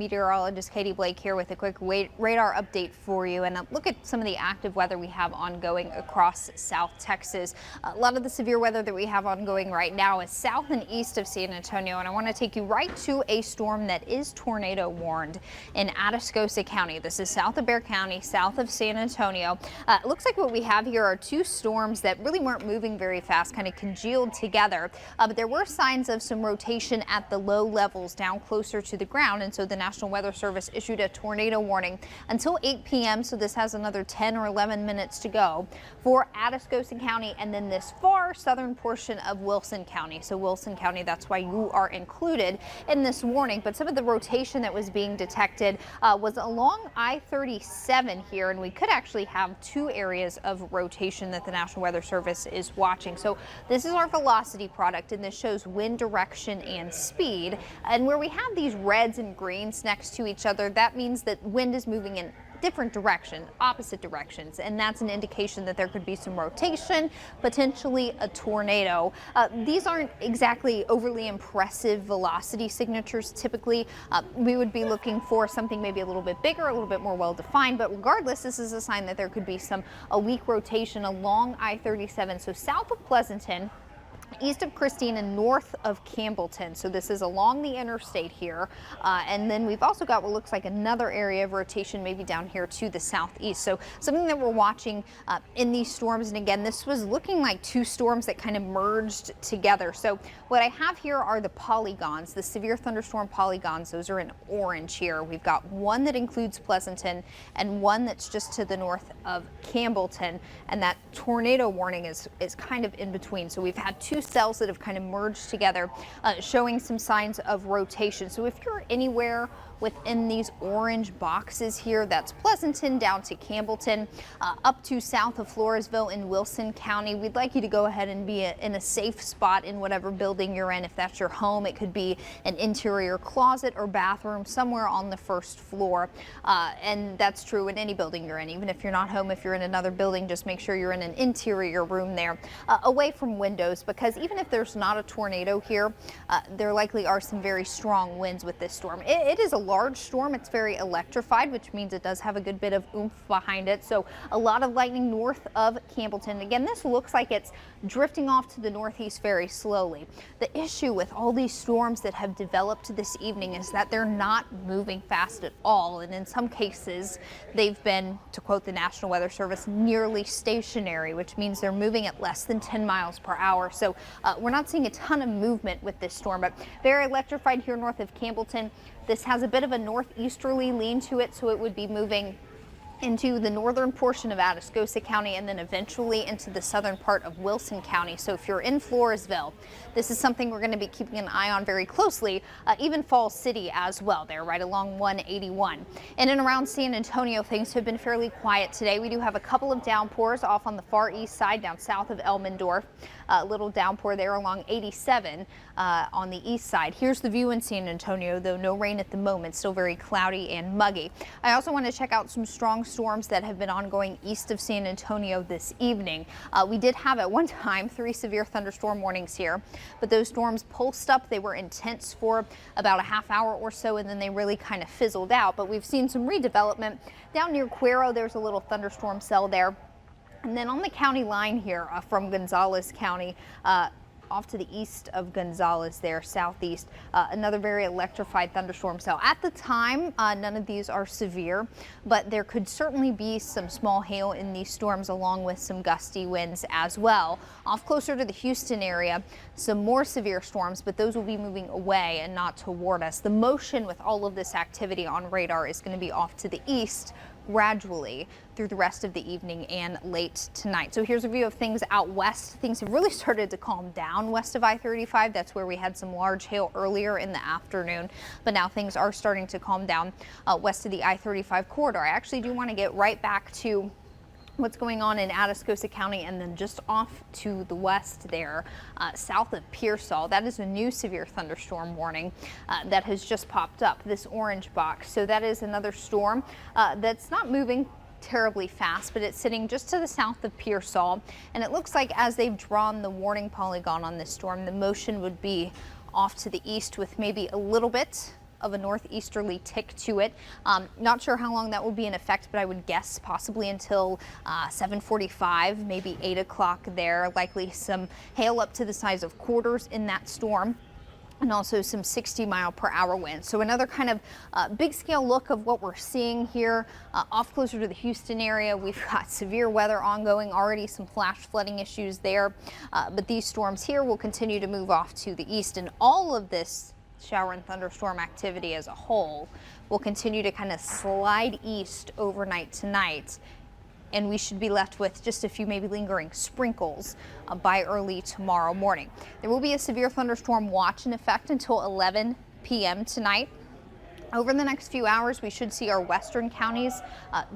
Meteorologist Kaiti Blake here with a quick radar update for you and a look at some of the active weather we have ongoing across South Texas. A lot of the severe weather that we have ongoing right now is south and east of San Antonio, and I want to take you right to a storm that is tornado warned in Atascosa County. This is south of Bexar County, south of San Antonio. It looks like what we have here are two storms that really weren't moving very fast, kind of congealed together, but there were signs of some rotation at the low levels down closer to the ground, and so the National Weather Service issued a tornado warning until 8 p.m. So this has another 10 or 11 minutes to go for Atascosa County and then this far southern portion of Wilson County. So Wilson County, that's why you are included in this warning. But some of the rotation that was being detected was along I-37 here, and we could actually have two areas of rotation that the National Weather Service is watching. So this is our velocity product, and this shows wind direction and speed. And where we have these reds and greens next to each other, that means that wind is moving in different directions, opposite directions, and that's an indication that there could be some rotation, potentially a tornado. These aren't exactly overly impressive velocity signatures. Typically, we would be looking for something maybe a little bit bigger, a little bit more well-defined, but regardless, this is a sign that there could be a weak rotation along I-37, so south of Pleasanton, east of Christine and north of Campbellton. So this is along the interstate here. And then we've also got what looks like another area of rotation maybe down here to the southeast. So something that we're watching in these storms. And again, this was looking like two storms that kind of merged together. So what I have here are the polygons, the severe thunderstorm polygons. Those are in orange here. We've got one that includes Pleasanton and one that's just to the north of Campbellton. And that tornado warning is kind of in between. So we've had two cells that have kind of merged together, showing some signs of rotation. So if you're anywhere within these orange boxes here, that's Pleasanton down to Campbellton, up to south of Floresville in Wilson County, we'd like you to go ahead and be in a safe spot in whatever building you're in. If that's your home, it could be an interior closet or bathroom somewhere on the first floor. And that's true in any building you're in. Even if you're not home, if you're in another building, just make sure you're in an interior room there, away from windows, because even if there's not a tornado here, there likely are some very strong winds with this storm. It is a large storm. It's very electrified, which means it does have a good bit of oomph behind it. So a lot of lightning north of Campbellton. Again, this looks like it's drifting off to the northeast very slowly. The issue with all these storms that have developed this evening is that they're not moving fast at all. And in some cases, they've been, to quote the National Weather Service, nearly stationary, which means they're moving at less than 10 miles per hour. So we're not seeing a ton of movement with this storm, but very electrified here north of Campbellton. This has a bit of a northeasterly lean to it, so it would be moving into the northern portion of Atascosa County and then eventually into the southern part of Wilson County. So if you're in Floresville, this is something we're going to be keeping an eye on very closely, even Falls City as well. They're right along 181. In and around San Antonio, things have been fairly quiet today. We do have a couple of downpours off on the far east side down south of Elmendorf. A little downpour there along 87 on the east side. Here's the view in San Antonio, though no rain at the moment, still very cloudy and muggy. I also want to check out some strong storms that have been ongoing east of San Antonio this evening. We did have at one time 3 severe thunderstorm warnings here, but those storms pulsed up. They were intense for about a half hour or so, and then they really kind of fizzled out. But we've seen some redevelopment down near Cuero. There's a little thunderstorm cell there. And then on the county line here from Gonzales County, off to the east of Gonzales there, southeast, another very electrified thunderstorm cell. At the time, none of these are severe, but there could certainly be some small hail in these storms along with some gusty winds as well. Off closer to the Houston area, some more severe storms, but those will be moving away and not toward us. The motion with all of this activity on radar is going to be off to the east gradually through the rest of the evening and late tonight. So here's a view of things out west. Things have really started to calm down west of I-35. That's where we had some large hail earlier in the afternoon, but now things are starting to calm down west of the I-35 corridor. I actually do want to get right back to what's going on in Atascosa County and then just off to the west there, south of Pearsall. That is a new severe thunderstorm warning that has just popped up, this orange box. So that is another storm that's not moving terribly fast, but it's sitting just to the south of Pearsall. And it looks like as they've drawn the warning polygon on this storm, the motion would be off to the east with maybe a little bit of a northeasterly tick to it. Not sure how long that will be in effect, but I would guess possibly until 7:45, maybe 8 o'clock there. Likely some hail up to the size of quarters in that storm, and also some 60-mile-per-hour winds. So another kind of big scale look of what we're seeing here off closer to the Houston area. We've got severe weather ongoing, already some flash flooding issues there, but these storms here will continue to move off to the east, and all of this shower and thunderstorm activity as a whole will continue to kind of slide east overnight tonight. And we should be left with just a few maybe lingering sprinkles by early tomorrow morning. There will be a severe thunderstorm watch in effect until 11 p.m. tonight. Over the next few hours, we should see our western counties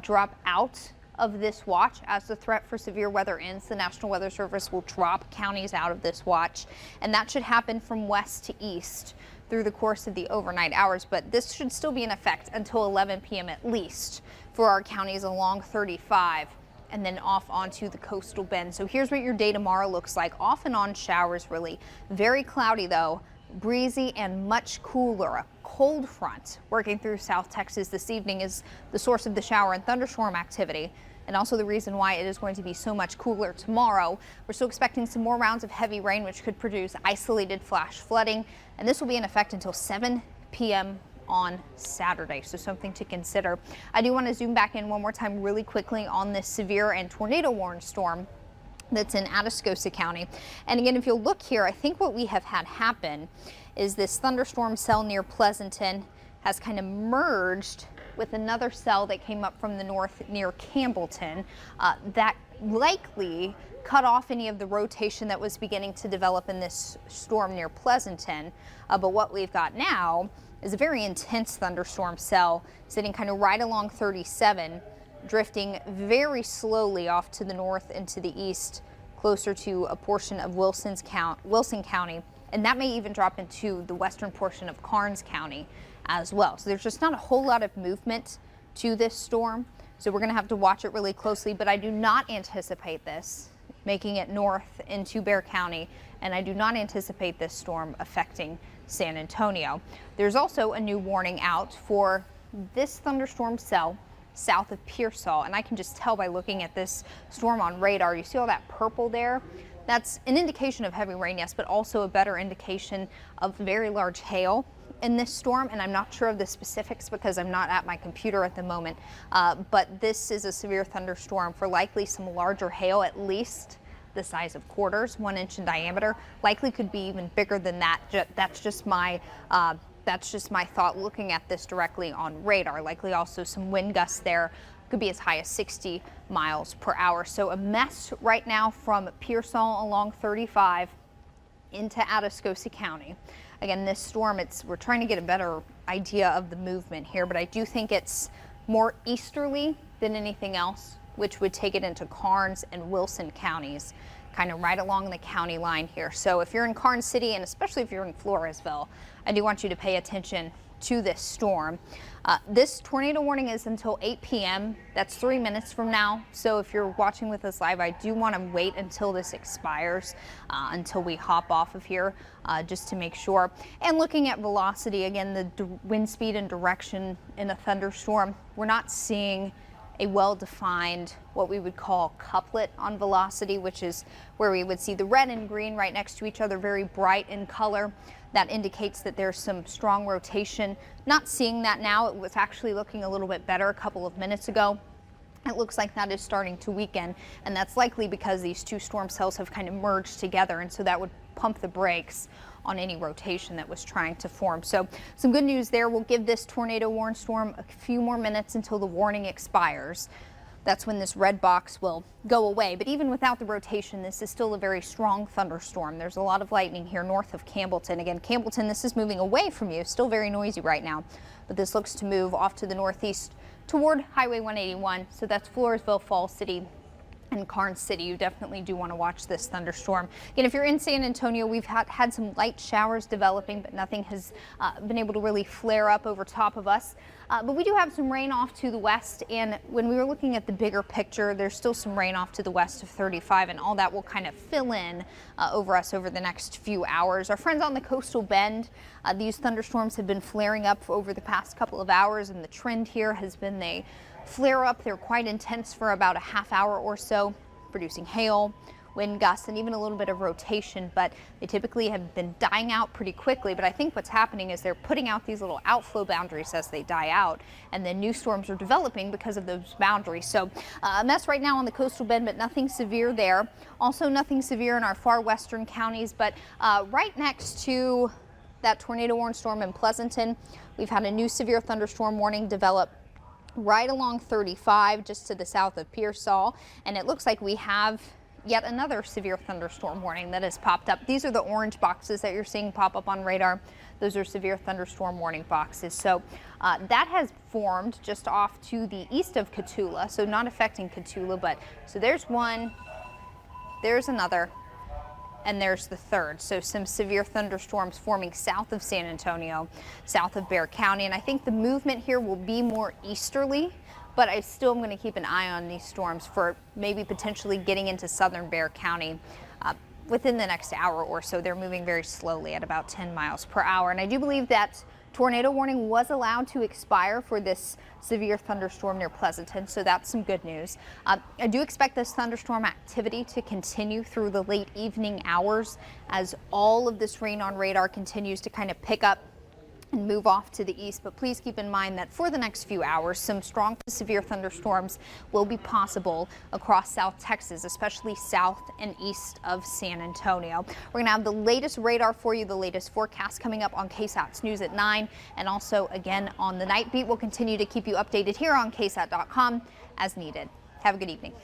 drop out of this watch. As the threat for severe weather ends, the National Weather Service will drop counties out of this watch, and that should happen from west to east through the course of the overnight hours, but this should still be in effect until 11 p.m. at least for our counties along 35 and then off onto the coastal bend. So here's what your day tomorrow looks like. Off and on showers, really. Very cloudy though, breezy and much cooler. A cold front working through South Texas this evening is the source of the shower and thunderstorm activity, and also the reason why it is going to be so much cooler tomorrow. We're still expecting some more rounds of heavy rain, which could produce isolated flash flooding, and this will be in effect until 7 p.m. on Saturday, so something to consider. I do want to zoom back in one more time really quickly on this severe and tornado warned storm that's in Atascosa County. And again, if you'll look here, I think what we have had happen is this thunderstorm cell near Pleasanton has kind of merged with another cell that came up from the north near Campbellton that likely cut off any of the rotation that was beginning to develop in this storm near Pleasanton. But what we've got now is a very intense thunderstorm cell sitting kind of right along 37, drifting very slowly off to the north and to the east, closer to a portion of Wilson County, and that may even drop into the western portion of Karnes County as well. So there's just not a whole lot of movement to this storm, so we're going to have to watch it really closely, but I do not anticipate this making it north into Bexar County, and I do not anticipate this storm affecting San Antonio. There's also a new warning out for this thunderstorm cell south of Pearsall, and I can just tell by looking at this storm on radar. You see all that purple there? That's an indication of heavy rain, yes, but also a better indication of very large hail in this storm, and I'm not sure of the specifics because I'm not at my computer at the moment, but this is a severe thunderstorm for likely some larger hail, at least the size of quarters, 1 inch in diameter. Likely could be even bigger than that. That's just my thought looking at this directly on radar. Likely also some wind gusts there, could be as high as 60 miles per hour. So a mess right now from Pearsall along 35 into Atascosa County. Again, this storm, we're trying to get a better idea of the movement here, but I do think it's more easterly than anything else, which would take it into Karnes and Wilson counties, kind of right along the county line here. So if you're in Karnes City, and especially if you're in Floresville, I do want you to pay attention to this storm. This tornado warning is until 8 p.m. That's 3 minutes from now. So if you're watching with us live, I do want to wait until this expires, until we hop off of here, just to make sure. And looking at velocity, again, the wind speed and direction in a thunderstorm, we're not seeing a well-defined, what we would call couplet on velocity, which is where we would see the red and green right next to each other, very bright in color. That indicates that there's some strong rotation. Not seeing that now. It was actually looking a little bit better a couple of minutes ago. It looks like that is starting to weaken, and that's likely because these two storm cells have kind of merged together, and so that would pump the brakes on any rotation that was trying to form. So some good news there. We'll give this tornado warned storm a few more minutes until the warning expires. That's when this red box will go away. But even without the rotation, this is still a very strong thunderstorm. There's a lot of lightning here north of Campbellton. Again, Campbellton, this is moving away from you, still very noisy right now, but this looks to move off to the northeast toward Highway 181. So that's Floresville, Falls City, and Karnes City. You definitely do want to watch this thunderstorm. Again, if you're in San Antonio, we've had some light showers developing, but nothing has been able to really flare up over top of us. But we do have some rain off to the west, and when we were looking at the bigger picture, there's still some rain off to the west of 35, and all that will kind of fill in over us over the next few hours. Our friends on the coastal bend, these thunderstorms have been flaring up over the past couple of hours, and the trend here has been they flare up. They're quite intense for about a half hour or so, producing hail, wind gusts, and even a little bit of rotation, but they typically have been dying out pretty quickly. But I think what's happening is they're putting out these little outflow boundaries as they die out, and then new storms are developing because of those boundaries. So a mess right now on the coastal bend, but nothing severe there. Also nothing severe in our far western counties, but right next to that tornado warning storm in Pleasanton, we've had a new severe thunderstorm warning develop right along 35, just to the south of Pearsall, and it looks like we have yet another severe thunderstorm warning that has popped up. These are the orange boxes that you're seeing pop up on radar. Those are severe thunderstorm warning boxes. So that has formed just off to the east of Cotulla, so not affecting Cotulla, but so there's one, there's another, and there's the third. So some severe thunderstorms forming south of San Antonio, south of Bexar County. And I think the movement here will be more easterly, but I still am going to keep an eye on these storms for maybe potentially getting into southern Bexar County within the next hour or so. They're moving very slowly at about 10 miles per hour. And I do believe that tornado warning was allowed to expire for this severe thunderstorm near Pleasanton, so that's some good news. I do expect this thunderstorm activity to continue through the late evening hours as all of this rain on radar continues to kind of pick up and move off to the east. But please keep in mind that for the next few hours, some strong to severe thunderstorms will be possible across South Texas, especially south and east of San Antonio. We're going to have the latest radar for you, the latest forecast coming up on KSAT's News at 9, and also again on the night beat. We'll continue to keep you updated here on KSAT.com as needed. Have a good evening.